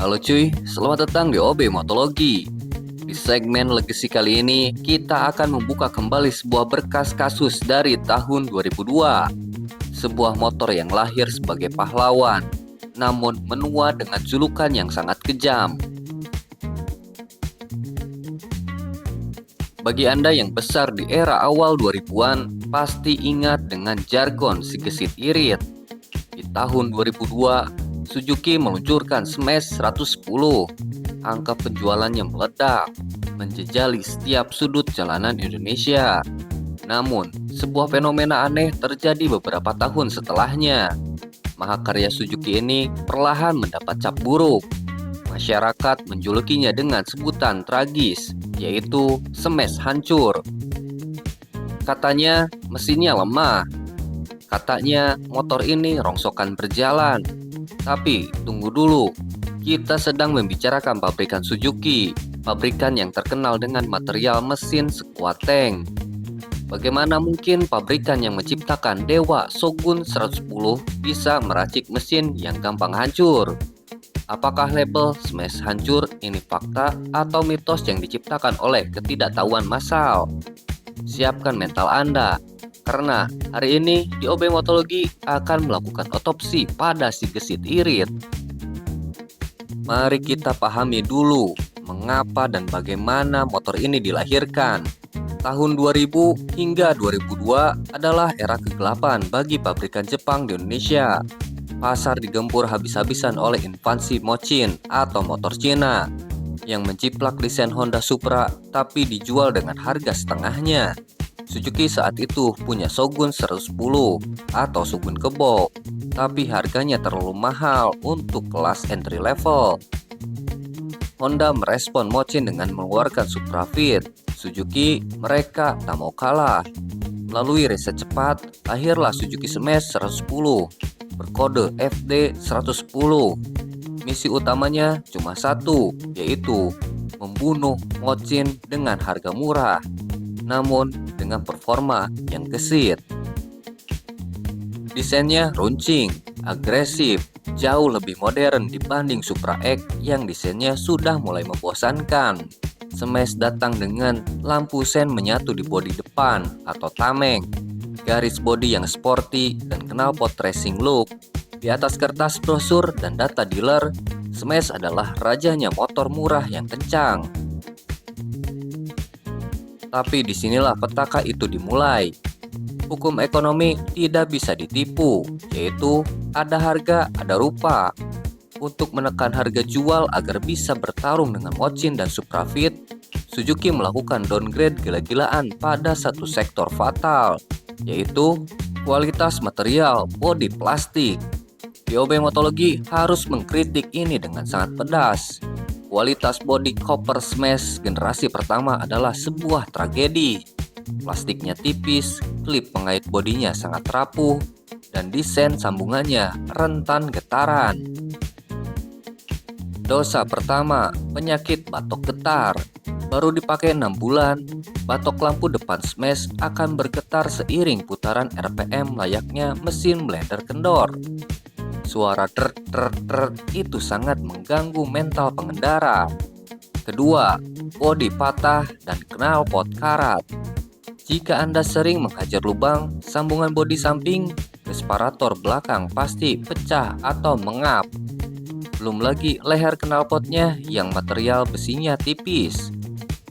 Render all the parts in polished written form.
Halo cuy, selamat datang di OB Motologi. Di segmen Legacy kali ini, kita akan membuka kembali sebuah berkas kasus dari tahun 2002. Sebuah motor yang lahir sebagai pahlawan, namun menua dengan julukan yang sangat kejam. Bagi Anda yang besar di era awal 2000-an, pasti ingat dengan jargon si gesit irit. Di tahun 2002, Suzuki meluncurkan Smash 110. Angka penjualannya meledak, menjejali setiap sudut jalanan Indonesia. Namun, sebuah fenomena aneh terjadi beberapa tahun setelahnya. Mahakarya Suzuki ini perlahan mendapat cap buruk. Masyarakat menjulukinya dengan sebutan tragis, yaitu Smash hancur. Katanya mesinnya lemah. Katanya motor ini rongsokan berjalan. Tapi tunggu dulu, kita sedang membicarakan pabrikan Suzuki, pabrikan yang terkenal dengan material mesin sekuat tank. Bagaimana mungkin pabrikan yang menciptakan Dewa Shogun 110 bisa meracik mesin yang gampang hancur? Apakah label Smash hancur ini fakta atau mitos yang diciptakan oleh ketidaktahuan massal? Siapkan mental Anda, karena hari ini di OB Motologi akan melakukan otopsi pada si gesit irit. Mari kita pahami dulu mengapa dan bagaimana motor ini dilahirkan. Tahun 2000 hingga 2002 adalah era kegelapan bagi pabrikan Jepang di Indonesia. Pasar digempur habis-habisan oleh invasi Mochin atau motor Cina yang menciplak desain Honda Supra tapi dijual dengan harga setengahnya. Suzuki saat itu punya Shogun 110 atau Shogun Kebo, tapi harganya terlalu mahal untuk kelas entry level. Honda merespon Mochin dengan mengeluarkan Supra Fit. Suzuki mereka tak mau kalah. Melalui riset cepat, lahirlah Suzuki Smash 110 berkode FD110. Misi utamanya cuma satu, yaitu membunuh Mochin dengan harga murah, namun dengan performa yang gesit. Desainnya runcing, agresif, jauh lebih modern dibanding Supra X yang desainnya sudah mulai membosankan. Smash datang dengan lampu sen menyatu di bodi depan atau tameng, garis bodi yang sporty dan knalpot racing look. Di atas kertas brosur dan data dealer, Smash adalah rajanya motor murah yang kencang. Tapi disinilah petaka itu dimulai. Hukum ekonomi tidak bisa ditipu, yaitu ada harga, ada rupa. Untuk menekan harga jual agar bisa bertarung dengan Mochin dan Supra Fit, Suzuki melakukan downgrade gila-gilaan pada satu sektor fatal, yaitu kualitas material bodi plastik. Di OB Motologi harus mengkritik ini dengan sangat pedas. Kualitas bodi Copper Smash generasi pertama adalah sebuah tragedi. Plastiknya tipis, klip pengait bodinya sangat rapuh, dan desain sambungannya rentan getaran. Dosa pertama, penyakit batok getar. Baru dipakai 6 bulan, batok lampu depan Smash akan bergetar seiring putaran RPM layaknya mesin blender kendor. Suara trrrt itu sangat mengganggu mental pengendara. Kedua, bodi patah dan knalpot karat. Jika Anda sering menghajar lubang sambungan bodi samping, respirator belakang pasti pecah atau mengap. Belum lagi leher knalpotnya yang material besinya tipis,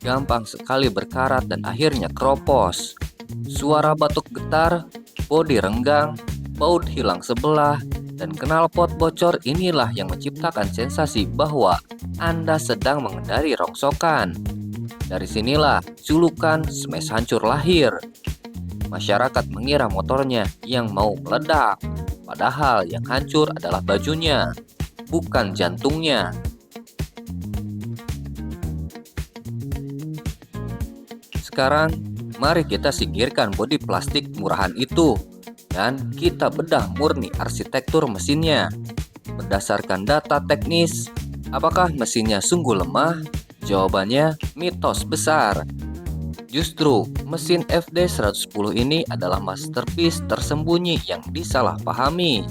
gampang sekali berkarat dan akhirnya keropos. Suara batok getar, bodi renggang, baut hilang sebelah, dan knalpot bocor inilah yang menciptakan sensasi bahwa Anda sedang mengendari rongsokan. Dari sinilah julukan Smash hancur lahir. Masyarakat mengira motornya yang mau meledak, padahal yang hancur adalah bajunya, bukan jantungnya. Sekarang, mari kita singkirkan bodi plastik murahan itu dan kita bedah murni arsitektur mesinnya. Berdasarkan data teknis, apakah mesinnya sungguh lemah? Jawabannya mitos besar. Justru mesin FD110 ini adalah masterpiece tersembunyi yang disalahpahami.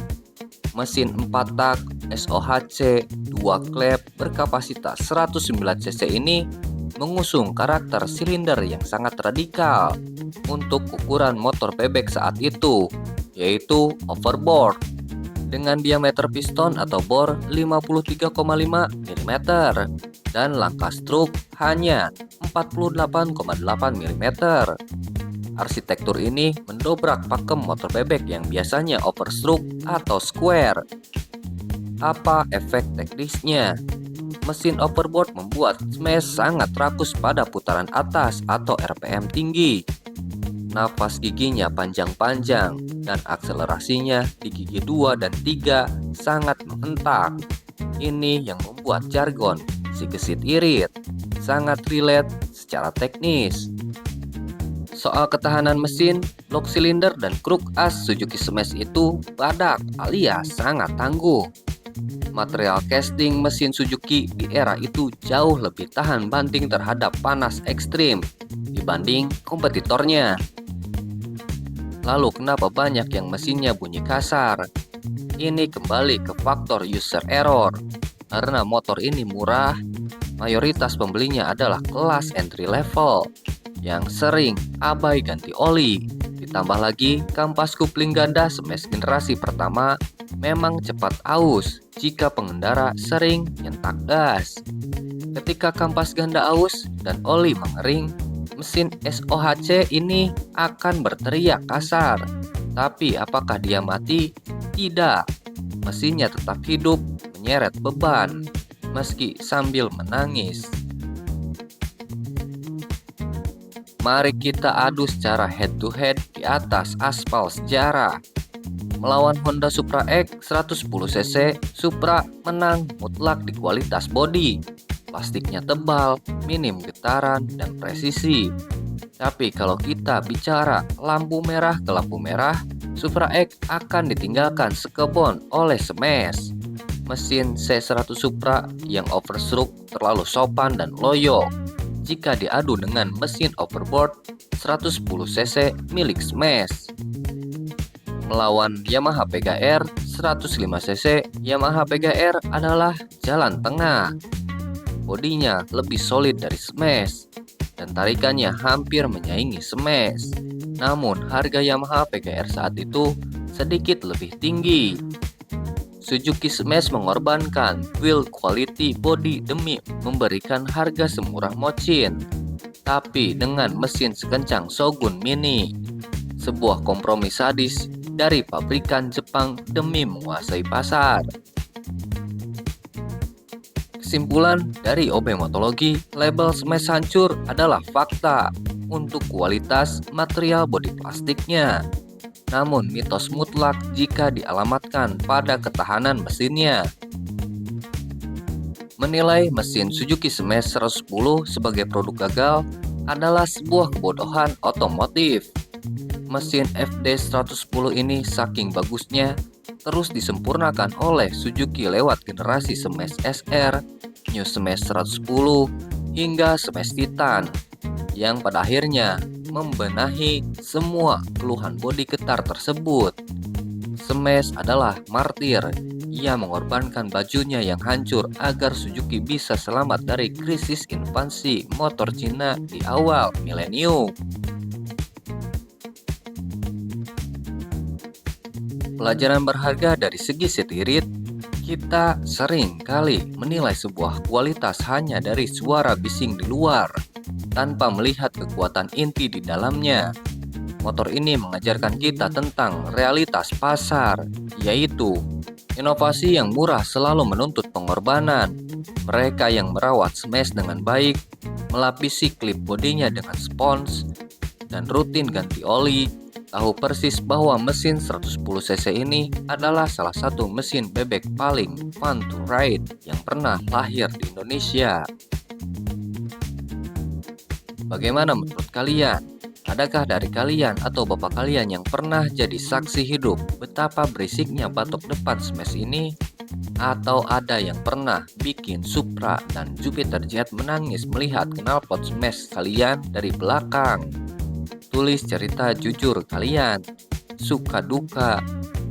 Mesin 4 tak SOHC 2 klep berkapasitas 109 cc ini mengusung karakter silinder yang sangat radikal untuk ukuran motor bebek saat itu, yaitu overboard dengan diameter piston atau bor 53,5 mm dan langkah stroke hanya 48,8 mm. Arsitektur ini mendobrak pakem motor bebek yang biasanya overstroke atau square. Apa efek teknisnya? Mesin overboard membuat smash sangat rakus pada putaran atas atau RPM tinggi. Nafas giginya panjang-panjang dan akselerasinya di gigi 2 dan 3 sangat menghentak. Ini yang membuat jargon si gesit irit sangat relate secara teknis. Soal ketahanan mesin, lock silinder dan kruk as Suzuki Smash itu badak alias sangat tangguh. Material casting mesin Suzuki di era itu jauh lebih tahan banting terhadap panas ekstrim dibanding kompetitornya. Lalu kenapa banyak yang mesinnya bunyi kasar? Ini kembali ke faktor user error. Karena motor ini murah, mayoritas pembelinya adalah kelas entry level yang sering abai ganti oli. Ditambah lagi kampas kupling ganda Smash generasi pertama memang cepat aus jika pengendara sering nyentak gas. Ketika kampas ganda aus dan oli mengering, mesin SOHC ini akan berteriak kasar. Tapi apakah dia mati? Tidak. Mesinnya tetap hidup menyeret beban meski sambil menangis. Mari kita adu secara head to head di atas aspal sejarah. Melawan Honda Supra X 110cc, Supra menang mutlak di kualitas bodi. Plastiknya tebal, minim getaran, dan presisi. Tapi kalau kita bicara lampu merah ke lampu merah, Supra X akan ditinggalkan sekebon oleh Smash. Mesin C100 Supra yang overstroke terlalu sopan dan loyo jika diadu dengan mesin overboard 110cc milik Smash. Melawan Yamaha PGR 105cc, Yamaha PGR adalah jalan tengah. Bodinya lebih solid dari Smash dan tarikannya hampir menyaingi Smash. Namun harga Yamaha PGR saat itu sedikit lebih tinggi. Suzuki Smash mengorbankan build quality body demi memberikan harga semurah Mochin, tapi dengan mesin sekencang Shogun Mini, sebuah kompromi sadis dari pabrikan Jepang demi menguasai pasar. Kesimpulan dari OB Motologi, label Smash hancur adalah fakta untuk kualitas material bodi plastiknya. Namun mitos mutlak jika dialamatkan pada ketahanan mesinnya. Menilai mesin Suzuki Smash 110 sebagai produk gagal adalah sebuah kebodohan otomotif. Mesin FD110 ini saking bagusnya terus disempurnakan oleh Suzuki lewat generasi Smash SR, New Smash 110, hingga Smash Titan yang pada akhirnya membenahi semua keluhan bodi getar tersebut. Smash adalah martir. Ia mengorbankan bajunya yang hancur agar Suzuki bisa selamat dari krisis invasi motor Cina di awal milenium. Pelajaran berharga dari segi setirit, kita sering kali menilai sebuah kualitas hanya dari suara bising di luar, tanpa melihat kekuatan inti di dalamnya. Motor ini mengajarkan kita tentang realitas pasar, yaitu inovasi yang murah selalu menuntut pengorbanan. Mereka yang merawat Smash dengan baik, melapisi klip bodinya dengan spons, dan rutin ganti oli, tahu persis bahwa mesin 110cc ini adalah salah satu mesin bebek paling fun to ride yang pernah lahir di Indonesia. Bagaimana menurut kalian? Adakah dari kalian atau bapak kalian yang pernah jadi saksi hidup betapa berisiknya batok depan Smash ini? Atau ada yang pernah bikin Supra dan Jupiter Jet menangis melihat knalpot Smash kalian dari belakang? Tulis cerita jujur kalian, suka duka,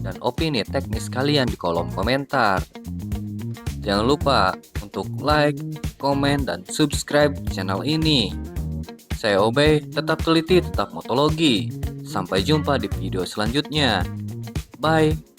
dan opini teknis kalian di kolom komentar. Jangan lupa untuk like, komen, dan subscribe channel ini. Saya Obey, tetap teliti, tetap motologi. Sampai jumpa di video selanjutnya. Bye.